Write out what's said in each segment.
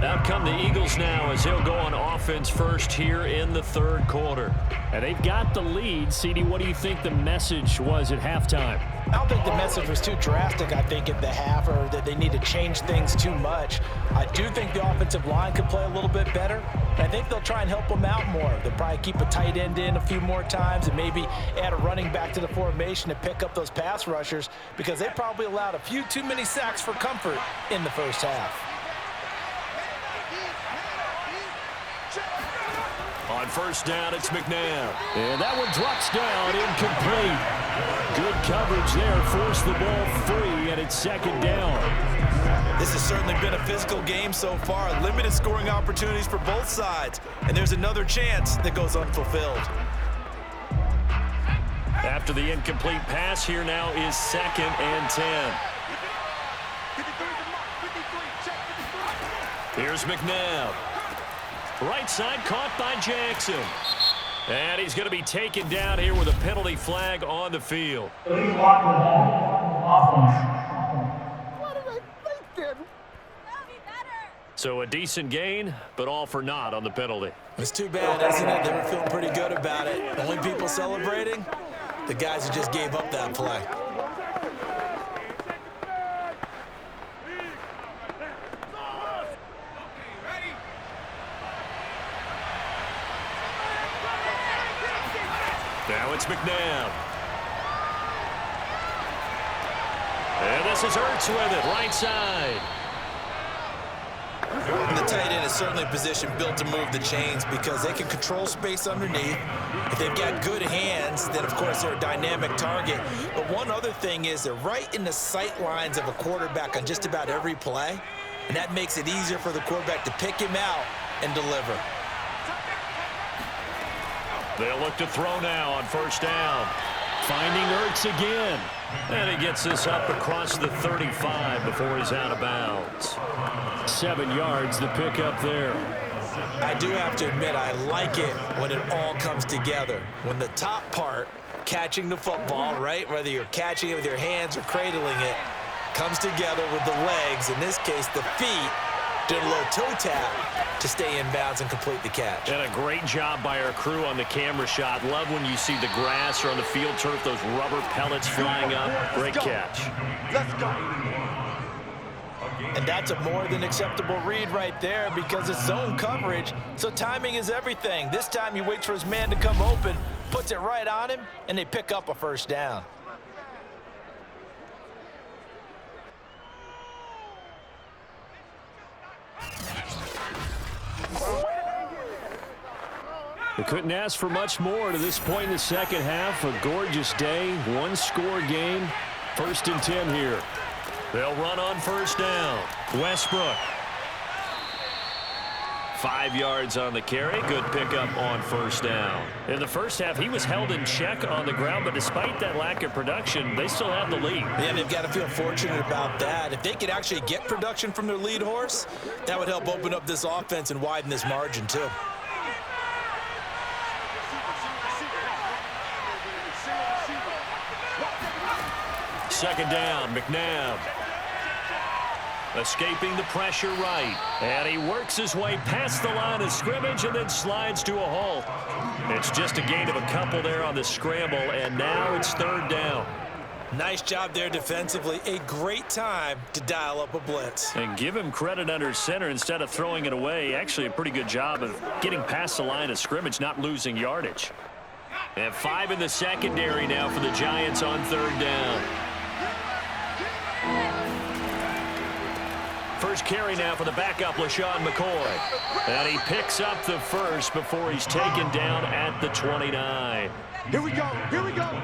Out come the Eagles now as they'll go on offense first here in the third quarter. And they've got the lead. CD, what do you think the message was at halftime? I don't think the message was too drastic, I think, at the half, or that they need to change things too much. I do think the offensive line could play a little bit better. I think they'll try and help them out more. They'll probably keep a tight end in a few more times and maybe add a running back to the formation to pick up those pass rushers, because they probably allowed a few too many sacks for comfort in the first half. On first down, it's McNabb. And that one drops down, incomplete. Good coverage there, forced the ball free, and it's second down. This has certainly been a physical game so far. Limited scoring opportunities for both sides. And there's another chance that goes unfulfilled. After the incomplete pass, here now is 2nd and 10. Here's McNabb. Right side caught by Jackson. And he's going to be taken down here with a penalty flag on the field. So a decent gain, but all for naught on the penalty. It's too bad, isn't it? They were feeling pretty good about it. The only people celebrating, the guys who just gave up that play. Now it's McNabb. And this is Ertz with it, right side. And the tight end is certainly a position built to move the chains because they can control space underneath. If they've got good hands, then of course they're a dynamic target. But one other thing is they're right in the sight lines of a quarterback on just about every play. And that makes it easier for the quarterback to pick him out and deliver. They'll look to throw now on first down. Finding Ertz again. And he gets this up across the 35 before he's out of bounds. 7 yards, the pickup there. I do have to admit, I like it when it all comes together. When the top part, catching the football, right, whether you're catching it with your hands or cradling it, comes together with the legs, in this case the feet, did a little toe tap to stay in bounds and complete the catch. And a great job by our crew on the camera shot. Love when you see the grass or on the field turf, those rubber pellets flying up. Great catch. Let's go. And that's a more than acceptable read right there because it's zone coverage, so timing is everything. This time he waits for his man to come open, puts it right on him, and they pick up a first down. They couldn't ask for much more to this point in the second half. A gorgeous day, one-score game. 1st and 10 here. They'll run on first down. Westbrook. 5 yards on the carry. Good pickup on first down. In the first half, he was held in check on the ground, but despite that lack of production, they still have the lead. Yeah, they've got to feel fortunate about that. If they could actually get production from their lead horse, that would help open up this offense and widen this margin too. Second down, McNabb. Escaping the pressure right. And he works his way past the line of scrimmage and then slides to a halt. It's just a gain of a couple there on the scramble, and now it's 3rd down. Nice job there defensively. A great time to dial up a blitz. And give him credit under center instead of throwing it away. Actually a pretty good job of getting past the line of scrimmage, not losing yardage. And 5 in the secondary now for the Giants on 3rd down. First carry now for the backup, LaShawn McCoy. And he picks up the first before he's taken down at the 29. Here we go. Here we go.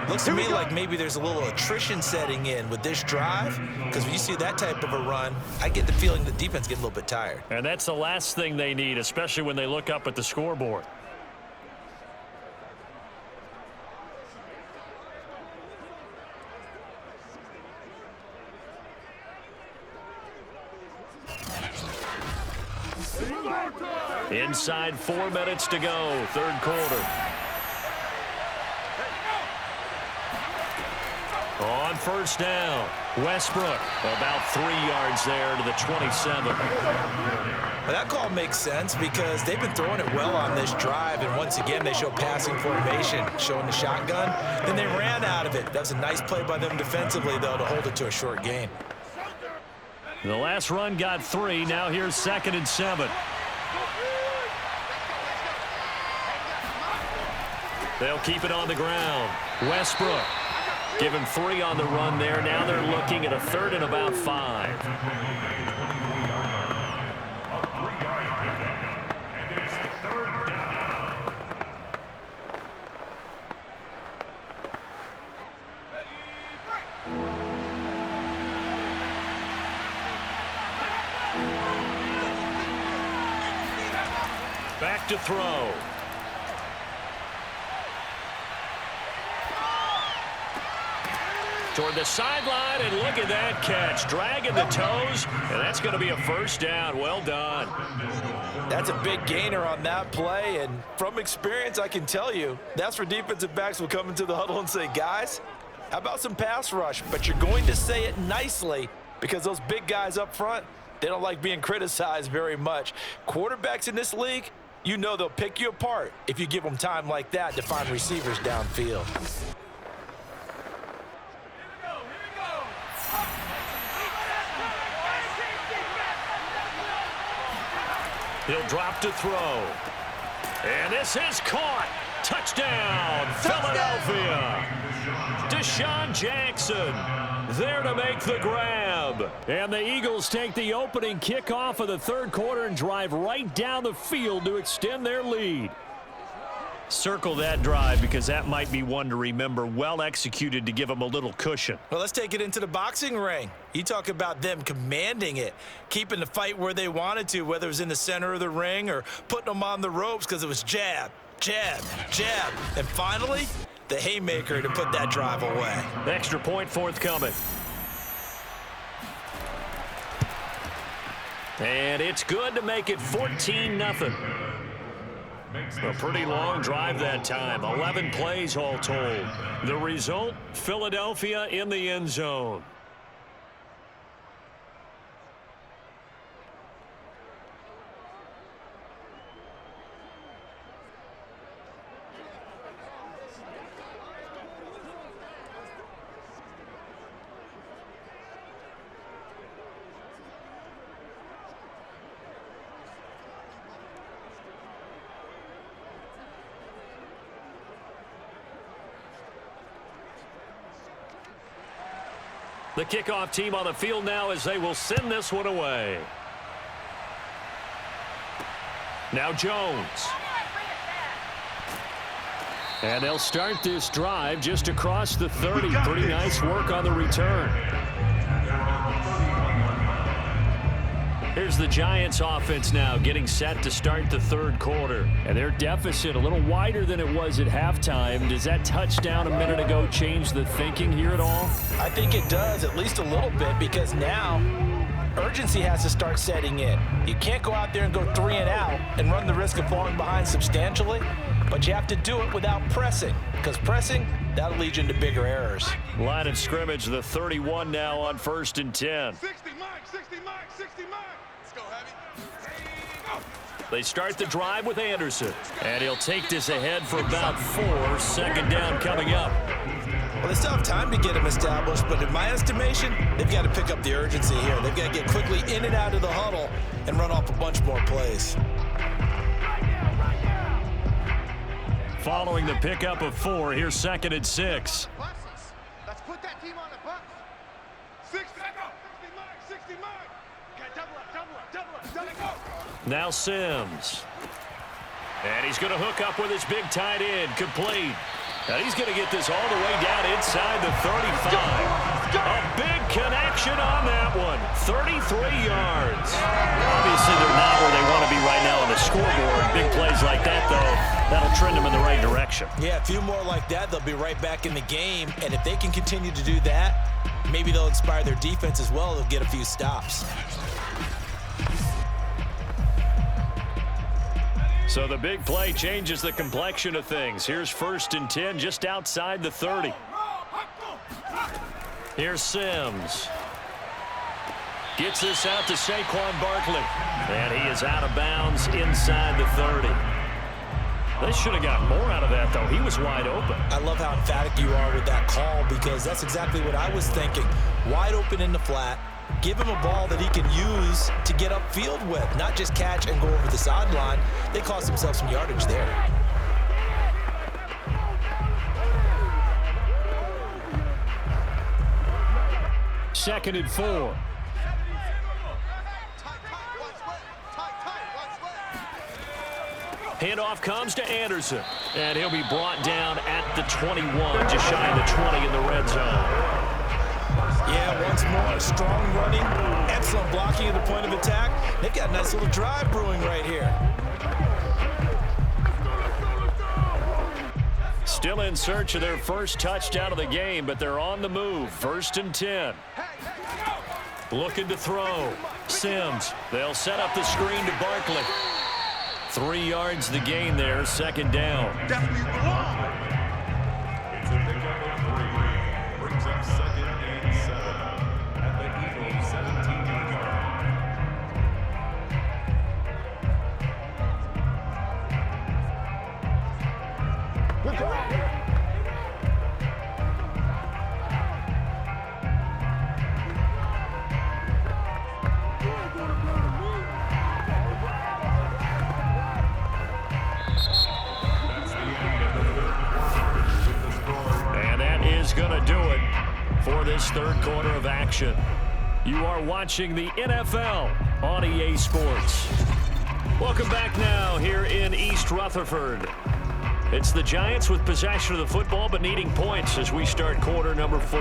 Looks to me like maybe there's a little attrition setting in with this drive, because when you see that type of a run, I get the feeling the defense gets a little bit tired. And that's the last thing they need, especially when they look up at the scoreboard. Inside 4 minutes to go, 3rd quarter. On first down, Westbrook about 3 yards there to the 27. Well, that call makes sense because they've been throwing it well on this drive, and once again, they show passing formation, showing the shotgun. Then they ran out of it. That was a nice play by them defensively, though, to hold it to a short gain. The last run got 3. Now here's 2nd and 7. They'll keep it on the ground. Westbrook. Give him 3 on the run there. Now they're looking at a 3rd and about 5. Back to throw. Toward the sideline, and look at that catch. Dragging the toes, and that's going to be a first down. Well done. That's a big gainer on that play, and from experience, I can tell you, that's where defensive backs will come into the huddle and say, guys, how about some pass rush? But you're going to say it nicely because those big guys up front, they don't like being criticized very much. Quarterbacks in this league, you know they'll pick you apart if you give them time like that to find receivers downfield. He'll drop to throw. And this is caught. Touchdown, Philadelphia. Deshaun Jackson there to make the grab. And the Eagles take the opening kickoff of the 3rd quarter and drive right down the field to extend their lead. Circle that drive because that might be one to remember. Well executed to give them a little cushion. Well, let's take it into the boxing ring. You talk about them commanding it, keeping the fight where they wanted to, whether it was in the center of the ring or putting them on the ropes because it was jab, jab, jab. And finally, the haymaker to put that drive away. Extra point forthcoming. And it's good to make it 14-0. A pretty long drive that time. 11 plays all told. The result, Philadelphia in the end zone. The kickoff team on the field now as they will send this one away. Now Jones. And they'll start this drive just across the 30. Pretty nice work on the return. Here's the Giants offense now getting set to start the 3rd quarter. And their deficit a little wider than it was at halftime. Does that touchdown a minute ago change the thinking here at all? I think it does, at least a little bit, because now urgency has to start setting in. You can't go out there and go 3 and out and run the risk of falling behind substantially, but you have to do it without pressing, because pressing, that'll lead you into bigger errors. Line of scrimmage, the 31 now on 1st and 10. 60 Mike, 60 Mike, 60 Mike. Let's go, Heavy. They start the drive with Anderson, and he'll take this ahead for about 4. 2nd down coming up. Well, they still have time to get them established, but in my estimation, they've got to pick up the urgency here. They've got to get quickly in and out of the huddle and run off a bunch more plays. Following the pickup of 4, here's 2nd and 6. Let's put that team on the bus. 60 Mike, 60 Mike. Okay, double up. Now Sims. And he's going to hook up with his big tight end, complete. Now he's going to get this all the way down inside the 35. A big connection on that one. 33 yards. Obviously, they're not where they want to be right now on the scoreboard. Big plays like that, though, that'll trend them in the right direction. Yeah, a few more like that, they'll be right back in the game. And if they can continue to do that, maybe they'll inspire their defense as well. They'll get a few stops. So the big play changes the complexion of things. Here's 1st and 10 just outside the 30. Here's Sims. Gets this out to Saquon Barkley. And he is out of bounds inside the 30. They should have got more out of that, though. He was wide open. I love how emphatic you are with that call because that's exactly what I was thinking. Wide open in the flat. Give him a ball that he can use to get upfield with, not just catch and go over the sideline. They cost themselves some yardage there. Second and 4. Handoff comes to Anderson, and he'll be brought down at the 21, just shy of the 20 in the red zone. Yeah, once more, strong running, excellent blocking at the point of attack. They've got a nice little drive brewing right here. Still in search of their first touchdown of the game, but they're on the move. 1st and 10. Looking to throw. Sims. They'll set up the screen to Barkley. 3 yards the gain there, 2nd down. Definitely belong. It's a pickup of 3. Brings up 2nd and 7 at the Eagles 17-yard line. Good job. Going to do it for this 3rd quarter of action. You are watching the NFL on EA Sports. Welcome back now here in East Rutherford. It's the Giants with possession of the football but needing points as we start quarter number 4.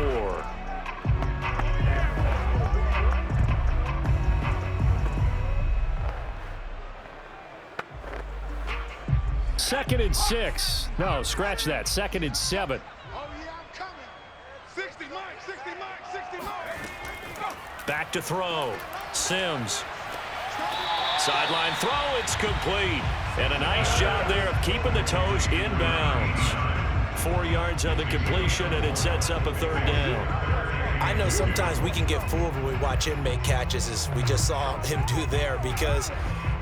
2nd and 6. No, scratch that. 2nd and 7. Back to throw. Sims. Sideline throw. It's complete. And a nice job there of keeping the toes inbounds. 4 yards on the completion, and it sets up a 3rd down. I know sometimes we can get fooled when we watch him make catches, as we just saw him do there, because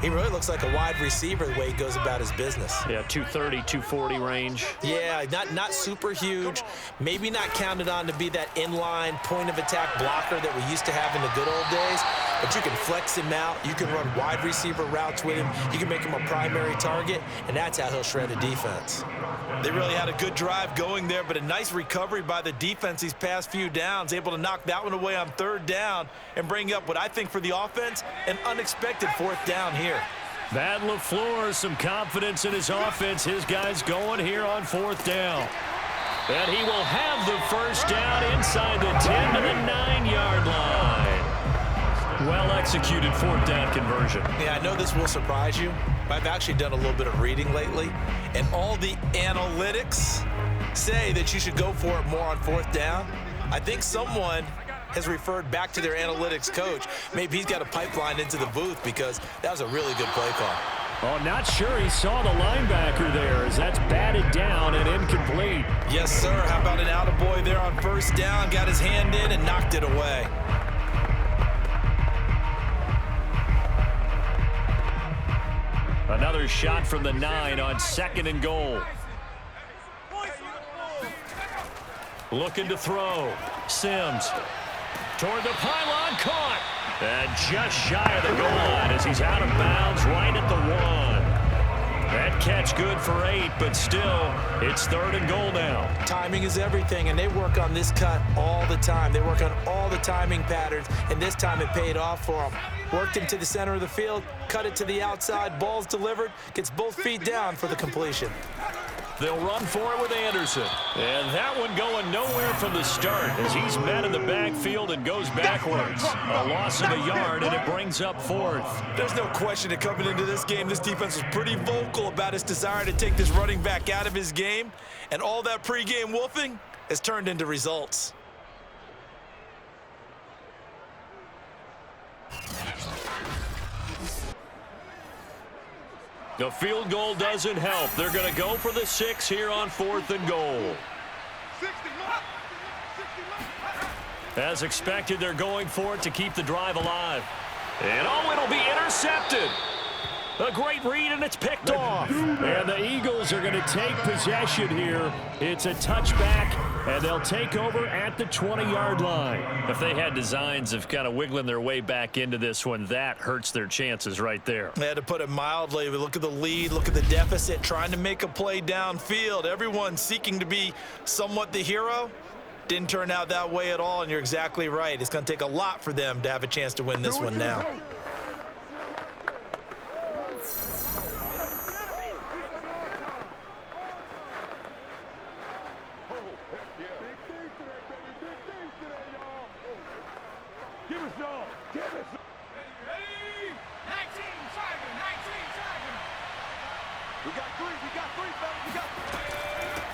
he really looks like a wide receiver the way he goes about his business. Yeah, 230, 240 range. Yeah, not super huge. Maybe not counted on to be that inline point-of-attack blocker that we used to have in the good old days. But you can flex him out. You can run wide receiver routes with him. You can make him a primary target, and that's how he'll shred a defense. They really had a good drive going there, but a nice recovery by the defense these past few downs, able to knock that one away on 3rd down and bring up what I think for the offense, an unexpected 4th down here. Matt LaFleur, some confidence in his offense. His guys going here on 4th down. And he will have the 1st down inside the 10 to the 9-yard line. Well-executed 4th down conversion. Yeah, I know this will surprise you. I've actually done a little bit of reading lately, and all the analytics say that you should go for it more on 4th down. I think someone has referred back to their analytics coach. Maybe he's got a pipeline into the booth because that was a really good play call. Oh, not sure he saw the linebacker there as that's batted down and incomplete. Yes, sir. How about an attaboy there on 1st down? Got his hand in and knocked it away. Another shot from the 9 on 2nd and goal. Looking to throw. Sims. Toward the pylon, caught. And just shy of the goal line as he's out of bounds right at the 1. That catch good for 8, but still, it's 3rd and goal now. Timing is everything, and they work on this cut all the time. They work on all the timing patterns, and this time it paid off for them. Worked him to the center of the field, cut it to the outside, ball's delivered, gets both feet down for the completion. They'll run for it with Anderson. And that one going nowhere from the start as he's met in the backfield and goes backwards. A loss of a yard, and it brings up 4th. There's no question that coming into this game, this defense was pretty vocal about his desire to take this running back out of his game. And all that pregame wolfing has turned into results. The field goal doesn't help. They're going to go for the 6 here on 4th and goal. As expected, they're going for it to keep the drive alive. And oh, it'll be intercepted. A great read, and it's picked off. And the Eagles are going to take possession here. It's a touchback, and they'll take over at the 20-yard line. If they had designs of kind of wiggling their way back into this one, that hurts their chances right there. Yeah, to put it mildly, we look at the lead, look at the deficit, trying to make a play downfield. Everyone seeking to be somewhat the hero. Didn't turn out that way at all, and you're exactly right. It's going to take a lot for them to have a chance to win this one now.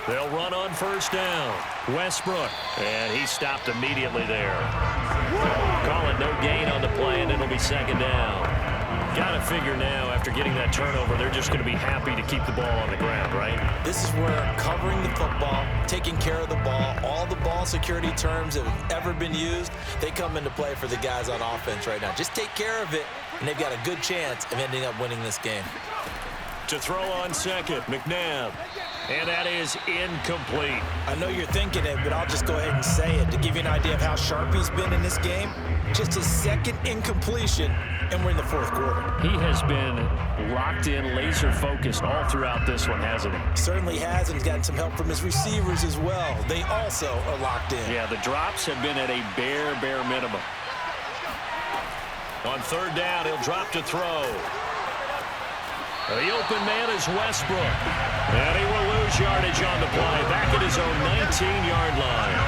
They'll run on first down. Westbrook, and he stopped immediately there. Call it no gain on the play, and it'll be second down. Got to figure now, after getting that turnover, they're just going to be happy to keep the ball on the ground, right? This is where covering the football, taking care of the ball, all the ball security terms that have ever been used, they come into play for the guys on offense right now. Just take care of it, and they've got a good chance of ending up winning this game. To throw on second, McNabb. And that is incomplete. I know you're thinking it, but I'll just go ahead and say it. To give you an idea of how sharp he's been in this game, just his second incompletion, and we're in the fourth quarter. He has been locked in, laser-focused all throughout this one, hasn't he? Certainly has, and he's gotten some help from his receivers as well. They also are locked in. Yeah, the drops have been at a bare minimum. On third down, he'll drop to throw. The open man is Westbrook. And he will lose yardage on the play, back at his own 19-yard line.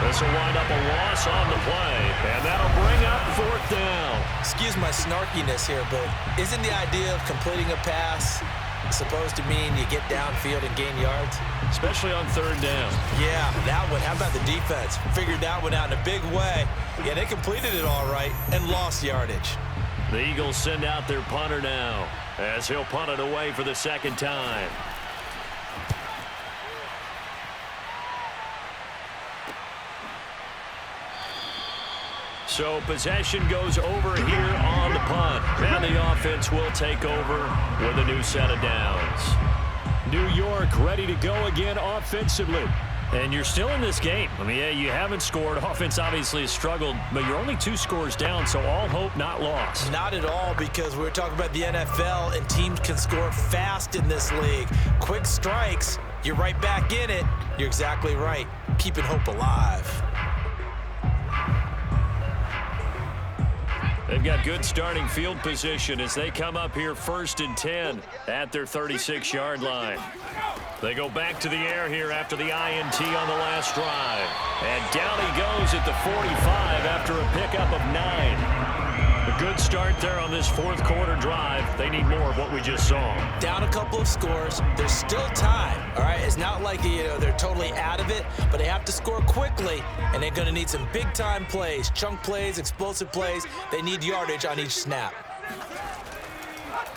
This will wind up a loss on the play, and that'll bring up fourth down. Excuse my snarkiness here, but isn't the idea of completing a pass supposed to mean you get downfield and gain yards? Especially on third down. Yeah, that one. How about the defense? Figured that one out in a big way. Yeah, they completed it all right and lost yardage. The Eagles send out their punter now, as he'll punt it away for the second time. So possession goes over here on the punt, and the offense will take over with a new set of downs. New York ready to go again offensively. And you're still in this game. I mean, yeah, you haven't scored. Offense obviously has struggled, but you're only 2 scores down, so all hope not lost. Not at all, because we're talking about the NFL, and teams can score fast in this league. Quick strikes, you're right back in it. You're exactly right. Keeping hope alive. They've got good starting field position as they come up here 1st and 10 at their 36-yard line. They go back to the air here after the INT on the last drive. And down he goes at the 45 after a pickup of 9. A good start there on this fourth quarter drive. They need more of what we just saw. Down a couple of scores. There's still time, all right? It's not like, they're totally out of it, but they have to score quickly, and they're going to need some big-time plays, chunk plays, explosive plays. They need yardage on each snap.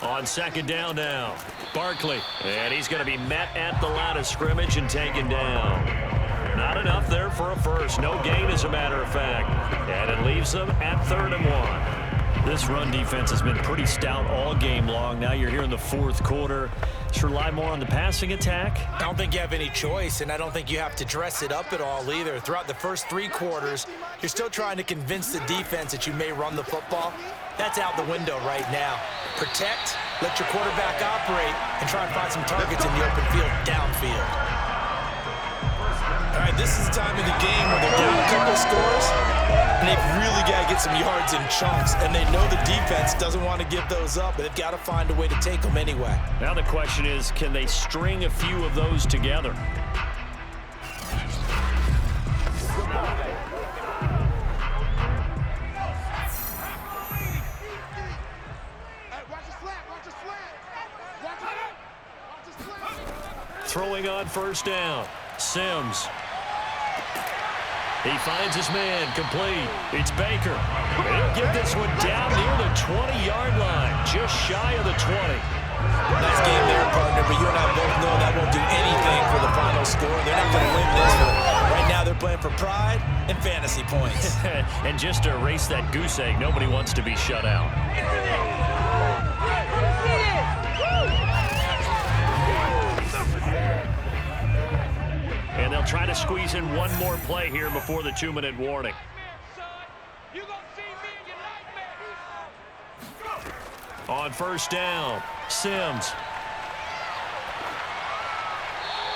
On second down now, Barkley, and he's going to be met at the line of scrimmage and taken down. Not enough there for a first. No gain, as a matter of fact. And it leaves them at 3rd and 1. This run defense has been pretty stout all game long. Now you're here in the fourth quarter. Should rely more on the passing attack? I don't think you have any choice, and I don't think you have to dress it up at all either. Throughout the first 3 quarters, you're still trying to convince the defense that you may run the football. That's out the window right now. Protect, let your quarterback operate, and try and find some targets in the open field downfield. All right, this is the time of the game where they're down a couple of scores, and they've really got to get some yards in chunks, and they know the defense doesn't want to give those up, but they've got to find a way to take them anyway. Now the question is, can they string a few of those together? Throwing on first down, Sims. He finds his man, complete. It's Baker. He'll get this one down near the 20-yard line, just shy of the 20. Nice game there, partner, but you and I both know that won't do anything for the final score. They're not going to win this one. Right now, they're playing for pride and fantasy points. And just to erase that goose egg, nobody wants to be shut out. And they'll try to squeeze in one more play here before the 2-minute warning. On first down, Sims.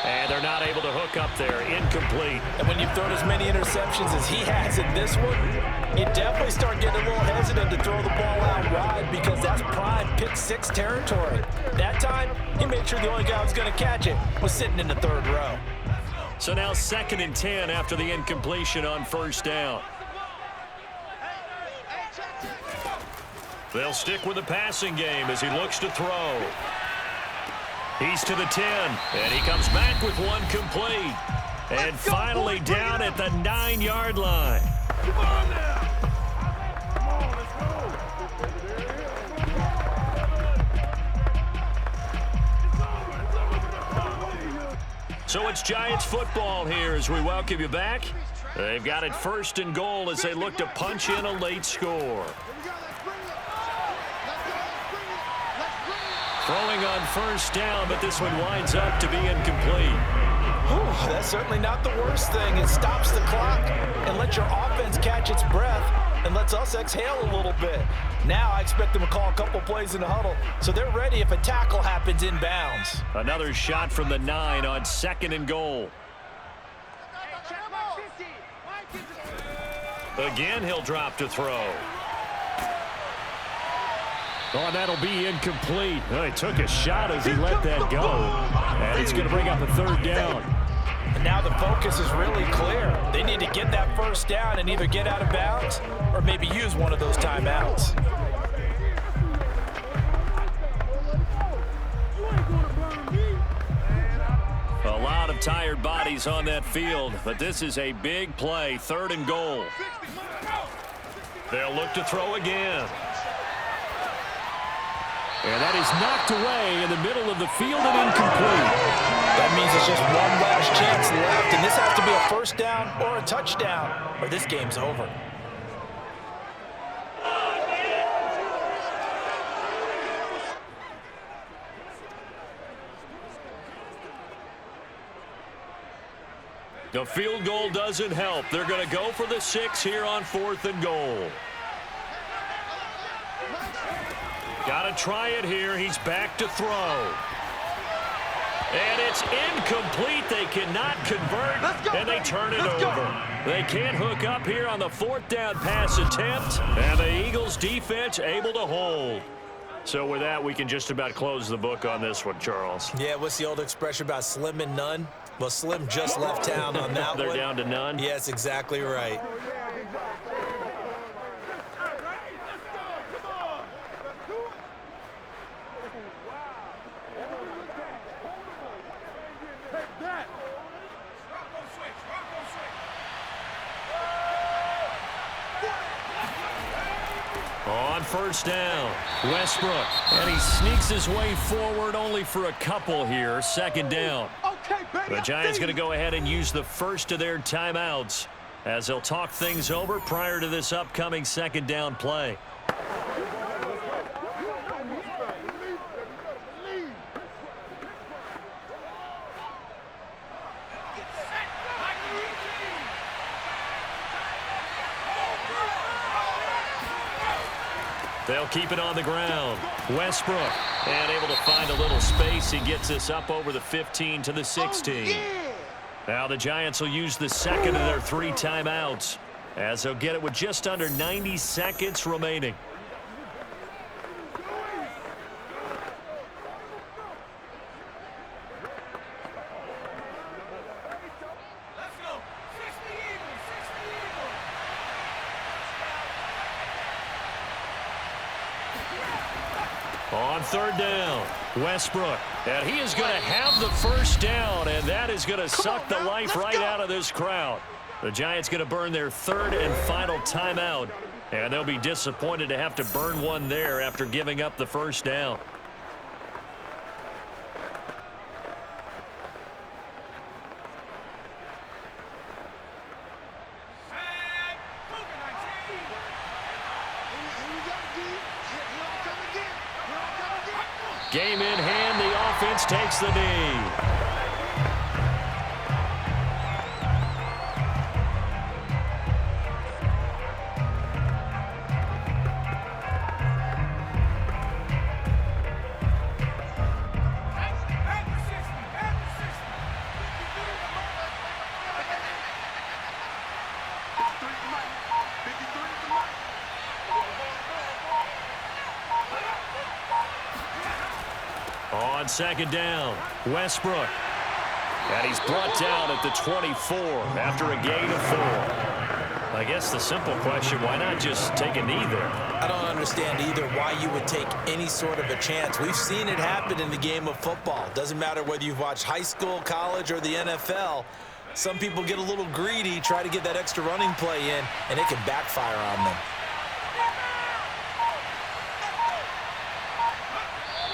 And they're not able to hook up there. Incomplete. And when you've thrown as many interceptions as he has in this one, you definitely start getting a little hesitant to throw the ball out wide because that's prime pick six territory. That time, he made sure the only guy who was going to catch it was sitting in the third row. So now 2nd and 10 after the incompletion on first down. They'll stick with the passing game as he looks to throw. He's to the 10, and he comes back with one complete. And finally down at the 9-yard line. Come on now. Come on, let's go. So it's Giants football here as we welcome you back. They've got it 1st and goal as they look to punch in a late score. Throwing on first down, but this one winds up to be incomplete. Whew, that's certainly not the worst thing. It stops the clock and lets your offense catch its breath and lets us exhale a little bit. Now I expect them to call a couple plays in the huddle, so they're ready if a tackle happens inbounds. Another shot from the 9 on 2nd and goal. Again, he'll drop to throw. Oh, that'll be incomplete. Oh, he took a shot as he let that go. And it's going to bring up a 3rd down. And now the focus is really clear. They need to get that first down and either get out of bounds or maybe use one of those timeouts. A lot of tired bodies on that field, but this is a big play, 3rd and goal. They'll look to throw again. And that is knocked away in the middle of the field and incomplete. That means it's just one last chance left, and this has to be a first down or a touchdown, or this game's over. The field goal doesn't help. They're going to go for the 6 here on 4th and goal. Got to try it here. He's back to throw. And it's incomplete. They cannot convert, and they turn it over. They can't hook up here on the 4th down pass attempt, and the Eagles defense able to hold. So with that, we can just about close the book on this one, Charles. Yeah, what's the old expression about slim and none? Well, Slim just left town on that They're one. down to none? Yes, exactly right. On first down, Westbrook, and he sneaks his way forward only for a couple here. 2nd down. Okay, baby. The Giants going to go ahead and use the first of their timeouts as they'll talk things over prior to this upcoming 2nd down play. They'll keep it on the ground. Westbrook, and able to find a little space. He gets this up over the 15 to the 16. Oh, yeah. Now the Giants will use the 2nd of their 3 timeouts as they'll get it with just under 90 seconds remaining. On 3rd down, Westbrook, and he is going to have the first down, and that is going to suck the life right out of this crowd. The Giants going to burn their 3rd and final timeout, and they'll be disappointed to have to burn one there after giving up the first down. Game in hand, the offense takes the knee. On second down, Westbrook. And he's brought down at the 24 after a gain of 4. I guess the simple question, why not just take a knee there? I don't understand either why you would take any sort of a chance. We've seen it happen in the game of football. Doesn't matter whether you've watched high school, college, or the NFL. Some people get a little greedy, try to get that extra running play in, and it can backfire on them.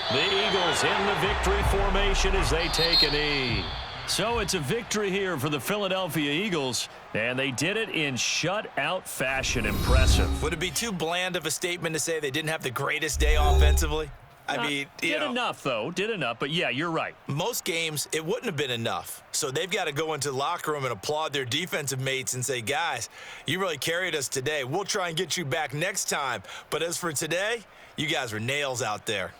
The Eagles in the victory formation as they take a knee. So it's a victory here for the Philadelphia Eagles, and they did it in shutout fashion. Impressive. Would it be too bland of a statement to say they didn't have the greatest day offensively? I mean, did enough, though. Did enough, but yeah, you're right. Most games, it wouldn't have been enough. So they've got to go into the locker room and applaud their defensive mates and say, guys, you really carried us today. We'll try and get you back next time. But as for today, you guys were nails out there.